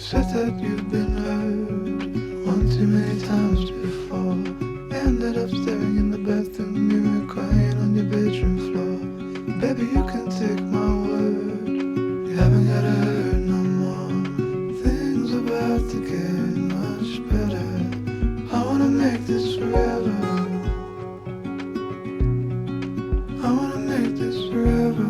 said that you've been hurt one too many times before. Ended up staring in the bathroom mirror, crying on your bedroom floor. Baby, you can take my word, you haven't gotta hurt no more. Things about to get much better. I wanna make this forever. I wanna make this forever.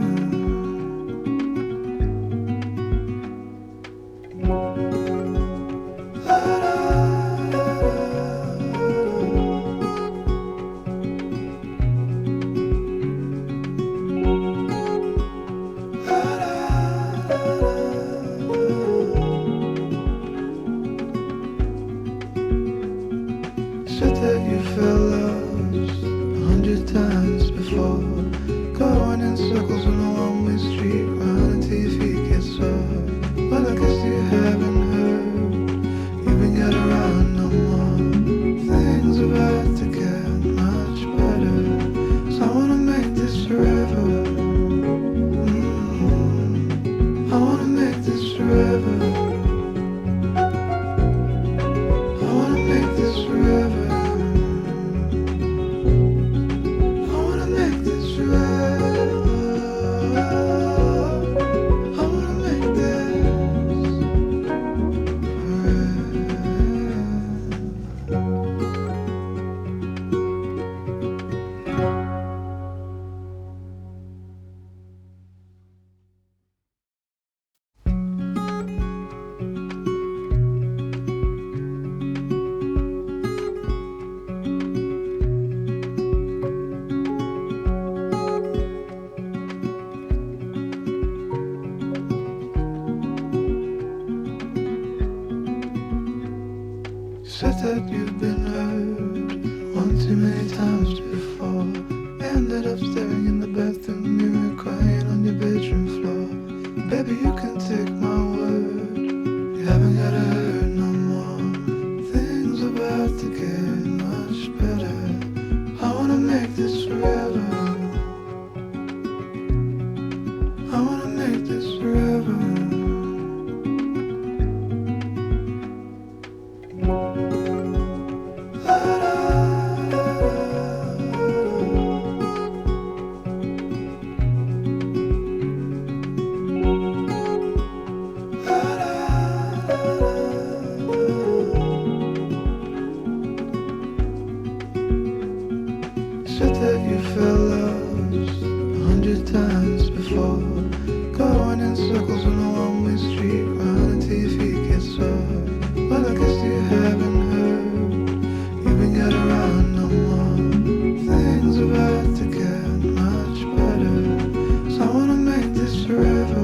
Said that you felt lost 100 times before, going in circles on a one-way street, running until your feet get sore. Well, I guess you haven't heard, you ain't got around no more. Things about to get much better, so I wanna make this forever. I wanna make this forever. I wanna make this forever. I wanna make this forever. I wanna make this said that you've been hurt one too many times before. Ended up staring in the bathroom mirror, crying on your bedroom floor. Baby, you can take my word, you haven't gotta hurt no more. Things about to get much better. I wanna make this forever. I wanna make this forever. Said that you felt lost 100 times before, going in circles on a one-way street, running until your feet get sore. Well, I guess you haven't heard, you ain't got around no more. Things about to get much better, so I wanna make this forever.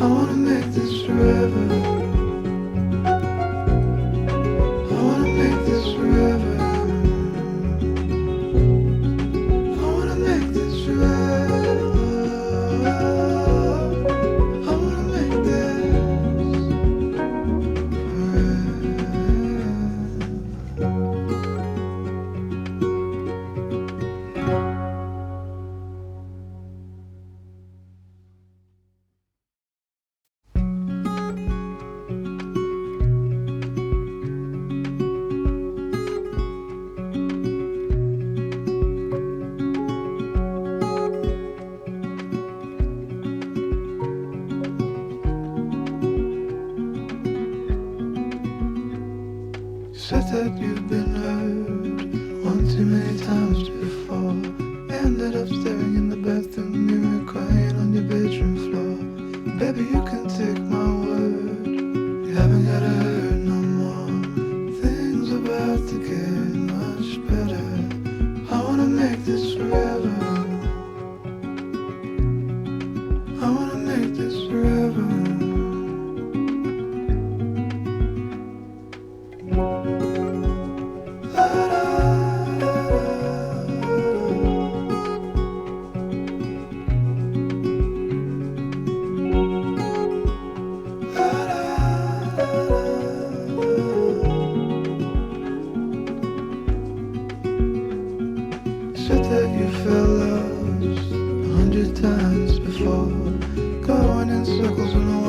I wanna make this forever. I wanna make this forever. I wanna make this forever. I wanna make this said that you've been hurt one too many times before. Ended up staring in the bathroom mirror, crying on your bedroom floor. Baby, you can take my word, you haven't gotta hurt no more. Things about to get much better. I wanna make this forever. I wanna make this forever. Said that you felt lost 100 times before, going in circles on a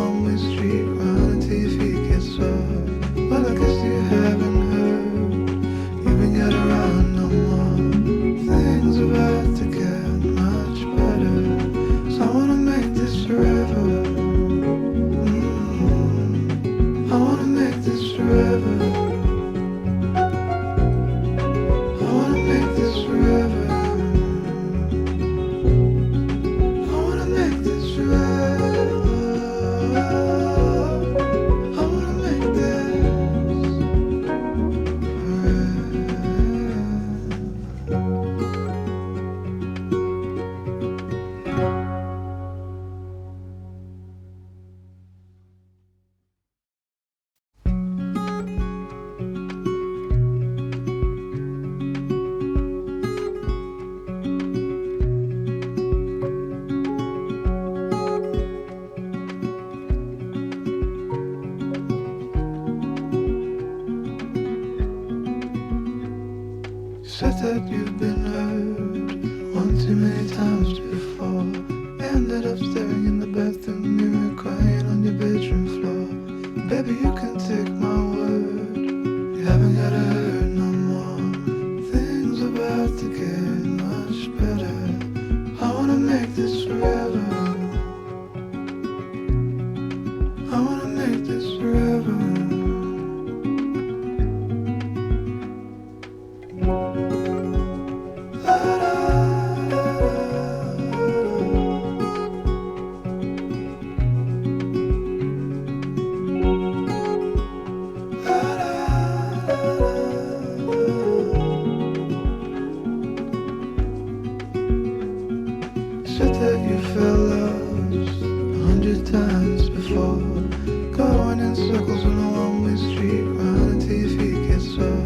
that you've been hurt one too many times before. Ended up staring in the bathroom mirror, crying on your bedroom floor. Baby, you can take my word, you haven't gotta hurt no more. Things about to get much better. I wanna make this forever. I wanna make this forever. Said that you felt lost 100 times before, going in circles on a one-way street, running till your feet get sore.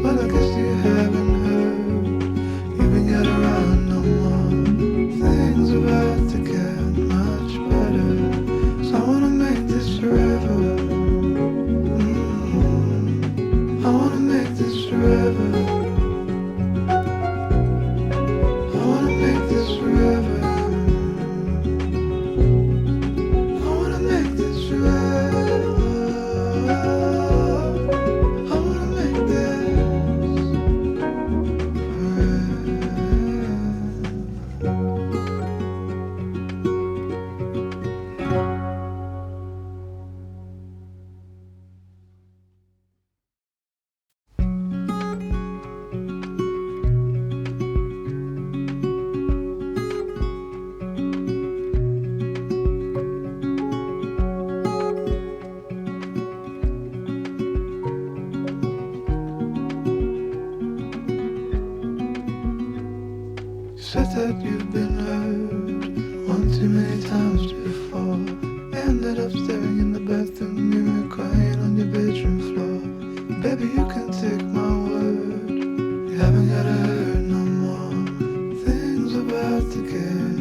Well, I guess you haven't heard, you ain't gotta run no more. Things about to get much better, so I wanna make this forever. I wanna make this forever. I wanna make this forever. Said that you've been hurt one too many times before. Ended up staring in the bathroom mirror, crying on your bedroom floor. Baby, you can take my word, you haven't gotta hurt no more. Things about to get